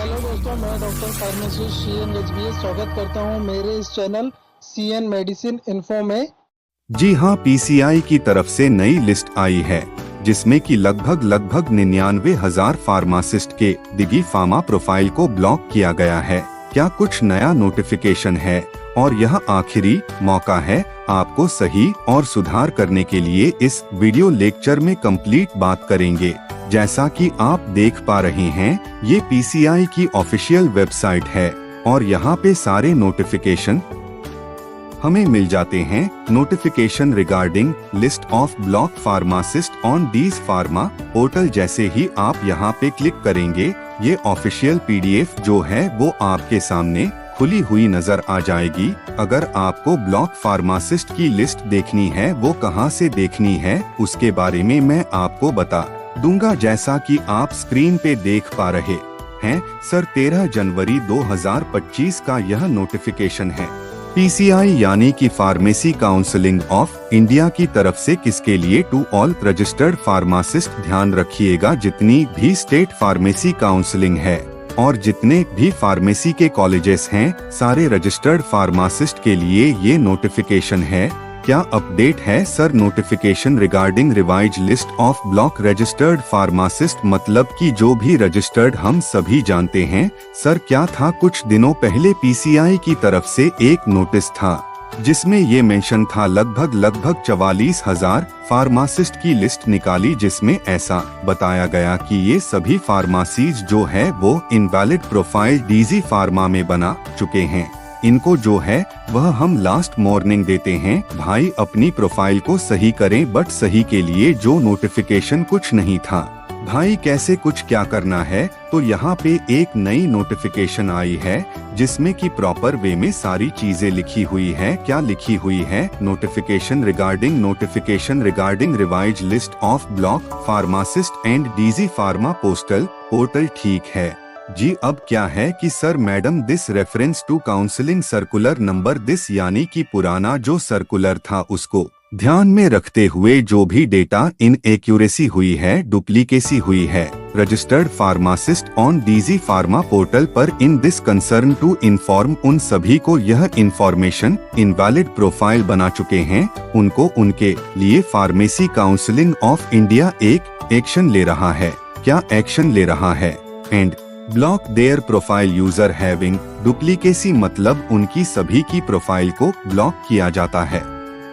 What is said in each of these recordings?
Hello दोस्तों, मैं doctor pharmacist CN गजबीर स्वागत करता हूं मेरे इस चैनल CN मेडिसिन इन्फो में। जी हाँ, PCI की तरफ से नई लिस्ट आई है जिसमें कि लगभग 99,000 फार्मासिस्ट के दिगी फार्मा प्रोफाइल को ब्लॉक किया गया है। क्या कुछ नया नोटिफिकेशन है और यह आखिरी मौका है आपको सही और सुधार करने के लिए। इस वीडियो लेक्चर में कंप्लीट बात करेंगे। जैसा कि आप देख पा रहे हैं, ये PCI की ऑफिशियल वेबसाइट है और यहाँ पे सारे नोटिफिकेशन हमें मिल जाते हैं। Notification regarding list of block pharmacist on DG's pharma portal. जैसे ही आप यहाँ पे क्लिक करेंगे, ये ऑफिशियल PDF जो है वो आपके सामने खुली हुई नजर आ जाएगी। अगर आपको ब्लॉक फार्मासिस्ट की लिस्ट देखनी है, वो कहाँ से देखनी है उसके बारे में मैं आपको बता दूंगा। जैसा कि आप स्क्रीन पे देख पा रहे हैं सर, 13 जनवरी 2025 का यह नोटिफिकेशन है। PCI यानी कि फार्मेसी काउंसिलिंग ऑफ इंडिया की तरफ से किसके लिए? To all registered pharmacist. ध्यान रखिएगा, जितनी भी स्टेट फार्मेसी काउंसिलिंग है और जितने भी फार्मेसी के कॉलेजेस हैं, सारे रजिस्टर्ड फार्मासिस्ट के लिए ये नोटिफिकेशन है। क्या अपडेट है sir? Notification regarding revise list of block registered pharmacist, मतलब कि जो भी रजिस्टर्ड हम सभी जानते हैं। सर क्या था, कुछ दिनों पहले PCI की तरफ से एक नोटिस था जिसमें ये मेंशन था लगभग 44,000 फार्मासिस्ट की लिस्ट निकाली, जिसमें ऐसा बताया गया कि ये सभी फार्मासीज जो है वो इनवैलिड प्रोफाइल DG फार्मा में बना चुके हैं। इनको जो है वह हम लास्ट मॉर्निंग देते हैं, भाई अपनी प्रोफाइल को सही करें। बट सही के लिए जो नोटिफिकेशन कुछ नहीं था भाई, कैसे कुछ क्या करना है। तो यहाँ पे एक नई नोटिफिकेशन आई है जिसमें कि प्रॉपर वे में सारी चीजें लिखी हुई है। क्या लिखी हुई है? Notification regarding revise list of block pharmacist and DG pharma portal. ठीक है जी। अब क्या है कि sir madam, this reference to counselling circular number this, यानी कि पुराना जो सर्कुलर था उसको ध्यान में रखते हुए जो भी डेटा इन एक्यूरेसी हुई है, डुप्लीकेसी हुई है registered pharmacist on DG pharma portal पर, in this concern to inform उन सभी को यह इंफॉर्मेशन इनवैलिड प्रोफाइल बना चुके हैं, उनको उनके लिए फार्मेसी काउंसलिंग ऑफ इंडिया एक एक्शन ले रहा है। क्या एक्शन ले रहा है? And block there profile user having duplicacy, मतलब उनकी सभी की प्रोफाइल को ब्लॉक किया जाता है।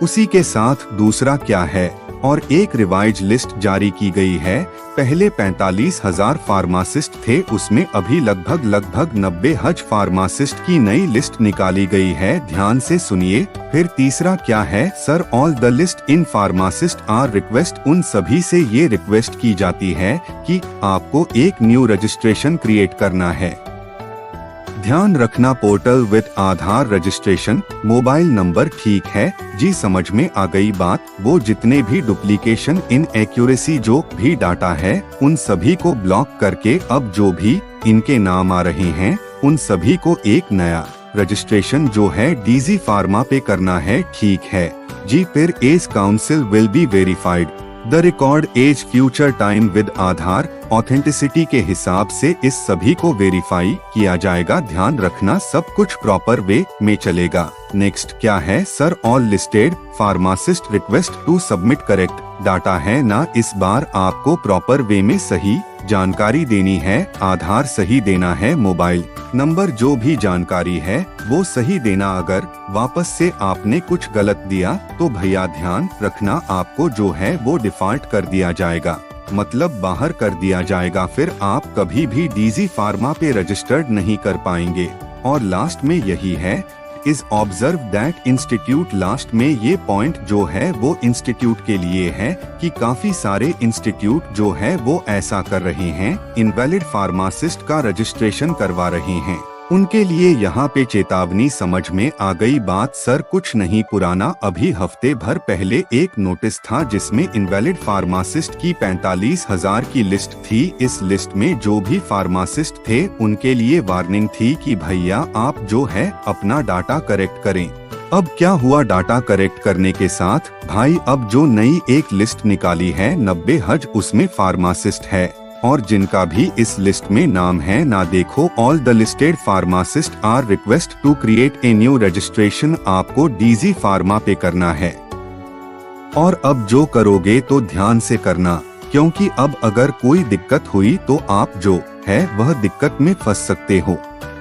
उसी के साथ दूसरा क्या है, और एक रिवाइज लिस्ट जारी की गई है। पहले 45,000 फार्मासिस्ट थे, उसमें अभी लगभग 90,000 फार्मासिस्ट की नई लिस्ट निकाली गई है। ध्यान से सुनिए। फिर तीसरा क्या है sir? All the list in pharmacist are request, उन सभी से ये रिक्वेस्ट की जाती है कि आपको एक न्यू रजिस्ट्रेशन क्रिएट करना है। ध्यान रखना, portal with Aadhaar registration, mobile number. ठीक है जी, समझ में आ गई बात। वो जितने भी डुप्लीकेशन इन एक्यूरेसी जो भी डाटा है, उन सभी को ब्लॉक करके अब जो भी इनके नाम आ रहे हैं, उन सभी को एक नया रजिस्ट्रेशन जो है DG फार्मा पे करना है। ठीक है जी। फिर as council will be verified the record as future time with Aadhaar authenticity के हिसाब से इस सभी को वेरीफाई किया जाएगा। ध्यान रखना, सब कुछ प्रॉपर वे में चलेगा। नेक्स्ट क्या है sir? All listed pharmacist request to submit correct data है ना। इस बार आपको प्रॉपर वे में सही जानकारी देनी है, आधार सही देना है, मोबाइल नंबर जो भी जानकारी है वो सही देना। अगर वापस से आपने कुछ गलत दिया तो भैया ध्यान रखना, आपको जो है वो डिफॉल्ट कर दिया जाएगा, मतलब बाहर कर दिया जाएगा। फिर आप कभी भी DG फार्मा पे रजिस्टर्ड नहीं कर पाएंगे। और लास्ट में यही है, is observe that institute. Last में ये पॉइंट जो है वो इंस्टीट्यूट के लिए है कि काफी सारे इंस्टीट्यूट जो है वो ऐसा कर रहे हैं, इनवैलिड फार्मासिस्ट का रजिस्ट्रेशन करवा रहे हैं। उनके लिए यहाँ पे चेतावनी। समझ में आ गई बात सर? कुछ नहीं पुराना, अभी हफ्ते भर पहले एक नोटिस था जिसमें इनवैलिड फार्मासिस्ट की 45,000 की लिस्ट थी। इस लिस्ट में जो भी फार्मासिस्ट थे उनके लिए वार्निंग थी कि भैया आप जो है अपना डाटा करेक्ट करें। अब क्या हुआ डाटा करेक्ट करने के साथ? भाई अब जो नई एक लिस्ट निकाली है 90,000, उसमें फार्मासिस्ट है और जिनका भी इस लिस्ट में नाम है ना देखो। All the listed pharmacist are request to create a new registration. आपको डीजी फार्मा पे करना है और अब जो करोगे तो ध्यान से करना, क्योंकि अब अगर कोई दिक्कत हुई तो आप जो है वह दिक्कत में फंस सकते हो।